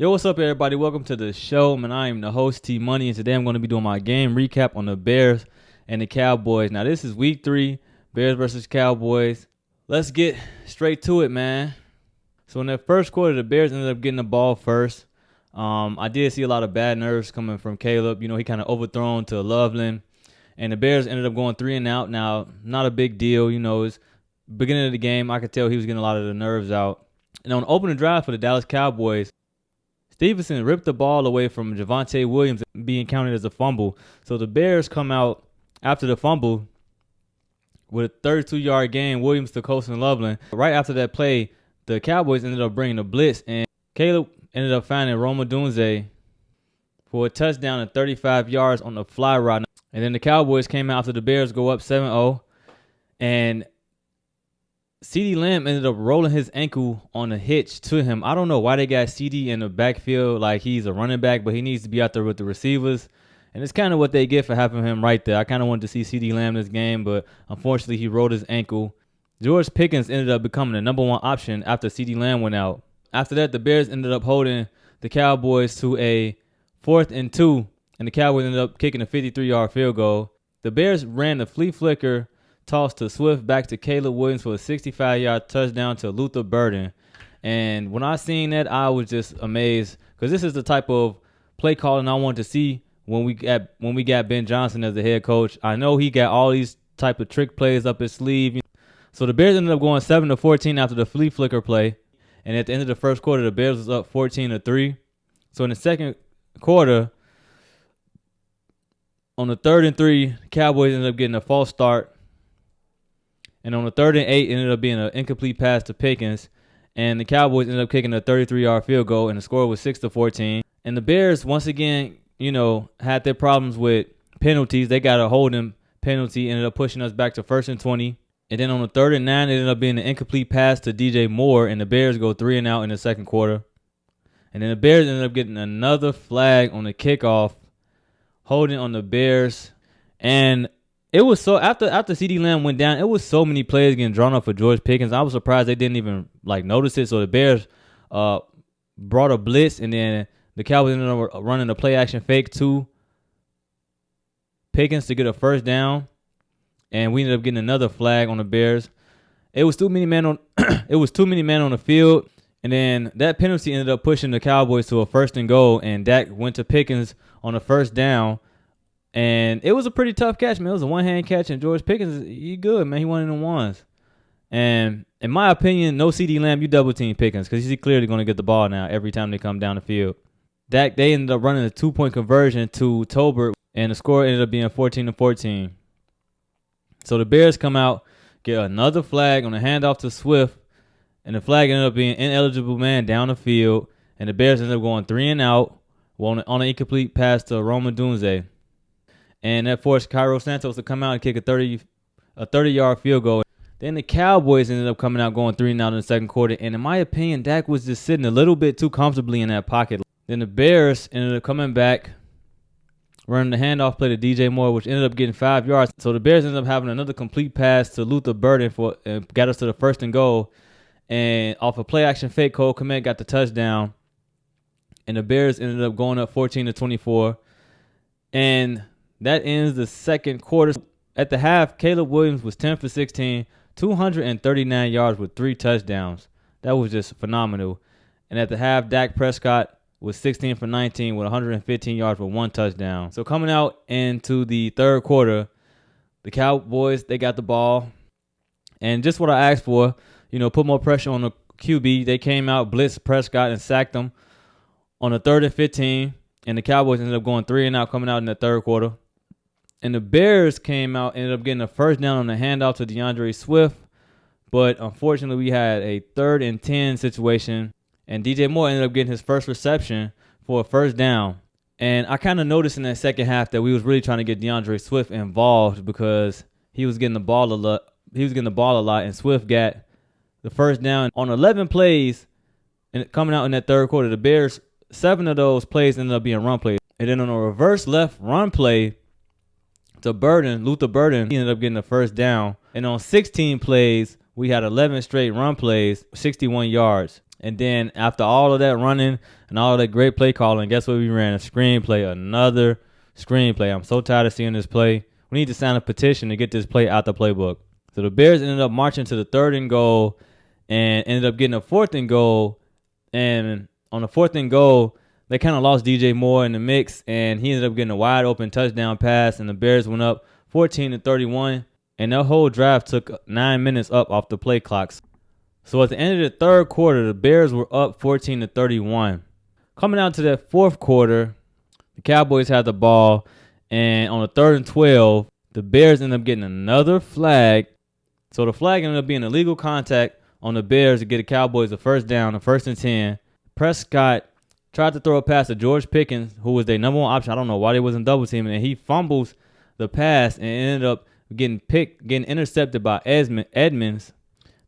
Yo, what's up, everybody? Welcome to the show, man. I am the host, T Money, and today I'm going to be doing my game recap on the Bears and the Cowboys. Now, this is week 3, Bears versus Cowboys. Let's get straight to it, man. So, in the first quarter, the Bears ended up getting the ball first. I did see a lot of bad nerves coming from Caleb. He kind of overthrown to Loveland, and the Bears ended up going 3 and out. Now, not a big deal. It's beginning of the game. I could tell he was getting a lot of the nerves out. And on the opening drive for the Dallas Cowboys, Stevenson ripped the ball away from Javonte Williams, being counted as a fumble. So the Bears come out after the fumble with a 32-yard gain. Williams to Colson Loveland. Right after that play, the Cowboys ended up bringing a blitz, and Caleb ended up finding Roma Dunze for a touchdown at 35 yards on the fly route. And then the Cowboys came out after the Bears go up 7-0, and CeeDee Lamb ended up rolling his ankle on a hitch to him. I don't know why they got CeeDee in the backfield like he's a running back, but he needs to be out there with the receivers. And it's kind of what they get for having him right there. I kind of wanted to see CeeDee Lamb this game, but unfortunately he rolled his ankle. George Pickens ended up becoming the number one option after CeeDee Lamb went out. After that, the Bears ended up holding the Cowboys to a 4th and 2, and the Cowboys ended up kicking a 53-yard field goal. The Bears ran the flea flicker toss to Swift back to Caleb Williams for a 65-yard touchdown to Luther Burden. And when I seen that, I was just amazed, because this is the type of play calling I wanted to see when we got Ben Johnson as the head coach. I know he got all these type of trick plays up his sleeve. So the Bears ended up going 7-14 after the flea flicker play. And at the end of the first quarter, the Bears was up 14-3. So in the second quarter, on the 3rd and 3, the Cowboys ended up getting a false start. And on the 3rd and 8, it ended up being an incomplete pass to Pickens. And the Cowboys ended up kicking a 33-yard field goal, and the score was 6-14. And the Bears, once again, had their problems with penalties. They got a holding penalty, ended up pushing us back to 1st and 20. And then on the 3rd and 9, it ended up being an incomplete pass to DJ Moore, and the Bears go 3 and out in the second quarter. And then the Bears ended up getting another flag on the kickoff, holding on the Bears. And it was so after CeeDee Lamb went down, it was so many plays getting drawn up for George Pickens. I was surprised they didn't even notice it. So the Bears brought a blitz, and then the Cowboys ended up running a play action fake to Pickens to get a first down, and we ended up getting another flag on the Bears. It was too many men on the field, and then that penalty ended up pushing the Cowboys to a 1st and goal, and Dak went to Pickens on a first down. And it was a pretty tough catch, man. It was a one-hand catch, and George Pickens, he good, man. He one of them ones. And in my opinion, no CeeDee Lamb, you double-team Pickens, because he's clearly going to get the ball now every time they come down the field. Dak, they ended up running a 2-point conversion to Tolbert, and the score ended up being 14-14. So the Bears come out, get another flag on a handoff to Swift, and the flag ended up being ineligible man down the field, and the Bears ended up going 3 and out on an incomplete pass to Roma Dunze. And that forced Cairo Santos to come out and kick a 30-yard field goal. Then the Cowboys ended up coming out going 3 and out in the second quarter. And in my opinion, Dak was just sitting a little bit too comfortably in that pocket. Then the Bears ended up coming back, running the handoff play to DJ Moore, which ended up getting 5 yards. So the Bears ended up having another complete pass to Luther Burden and got us to the 1st and goal. And off a play action fake, Cole Kmet got the touchdown. And the Bears ended up going up 14-24. And that ends the second quarter. At the half, Caleb Williams was 10 for 16, 239 yards with 3 touchdowns. That was just phenomenal. And at the half, Dak Prescott was 16 for 19 with 115 yards with 1 touchdown. So coming out into the third quarter, the Cowboys, they got the ball. And just what I asked for, put more pressure on the QB. They came out, blitzed Prescott, and sacked him on the 3rd and 15. And the Cowboys ended up going 3 and out coming out in the third quarter. And the Bears came out, ended up getting a first down on the handoff to DeAndre Swift. But unfortunately, we had a 3rd and 10 situation. And DJ Moore ended up getting his first reception for a first down. And I kind of noticed in that second half that we was really trying to get DeAndre Swift involved, because he was getting the ball a lot. And Swift got the first down on 11 plays. And coming out in that third quarter, the Bears, 7 of those plays ended up being run plays. And then on a reverse left run play to Luther Burden, he ended up getting the first down. And on 16 plays, we had 11 straight run plays, 61 yards. And then after all of that running and all of that great play calling, guess what we ran? A screenplay, another screenplay. I'm so tired of seeing this play. We need to sign a petition to get this play out the playbook. So the Bears ended up marching to the 3rd and goal and ended up getting a 4th and goal. And on the 4th and goal, they kind of lost DJ Moore in the mix, and he ended up getting a wide open touchdown pass, and the Bears went up 14-31. And that whole drive took 9 minutes up off the play clocks. So at the end of the 3rd quarter, the Bears were up 14-31. Coming out to that 4th quarter, the Cowboys had the ball, and on the 3rd and 12, the Bears ended up getting another flag. So the flag ended up being illegal contact on the Bears to get the Cowboys a first down, a 1st and 10. Prescott tried to throw a pass to George Pickens, who was their number one option. I don't know why they wasn't double teaming, and he fumbles the pass and ended up getting intercepted by Edmonds.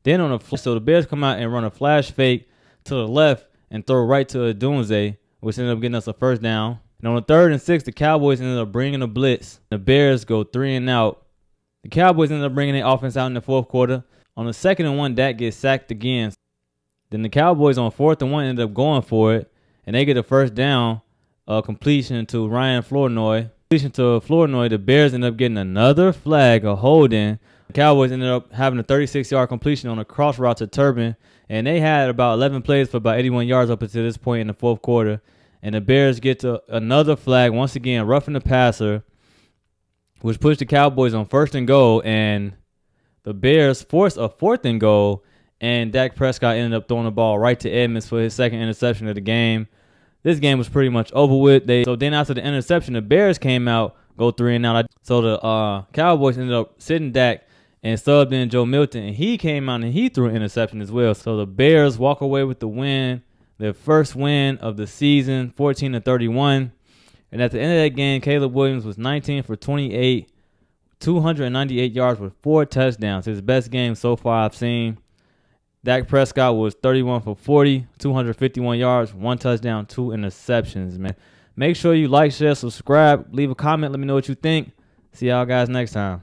Then on so the Bears come out and run a flash fake to the left and throw right to Dunze, which ended up getting us a first down. And on the 3rd and 6, the Cowboys ended up bringing a blitz. The Bears go 3 and out. The Cowboys ended up bringing their offense out in the 4th quarter. On the 2nd and 1, Dak gets sacked again. Then the Cowboys on 4th and 1 ended up going for it, and they get a first down, completion to Ryan Flournoy. The Bears ended up getting another flag, a holding. The Cowboys ended up having a 36-yard completion on a cross route to Turbin, and they had about 11 plays for about 81 yards up until this point in the 4th quarter. And the Bears get to another flag, once again, roughing the passer, which pushed the Cowboys on 1st and goal, and the Bears forced a 4th and goal, and Dak Prescott ended up throwing the ball right to Edmonds for his 2nd interception of the game. This game was pretty much over with. So then after the interception, the Bears came out, go 3 and out. So the Cowboys ended up sitting Dak and subbed in Joe Milton, and he came out and he threw an interception as well. So the Bears walk away with the win, their first win of the season, 14-31. And at the end of that game, Caleb Williams was 19 for 28, 298 yards with 4 touchdowns. His best game so far I've seen. Dak Prescott was 31 for 40, 251 yards, 1 touchdown, 2 interceptions, man. Make sure you like, share, subscribe, leave a comment. Let me know what you think. See y'all guys next time.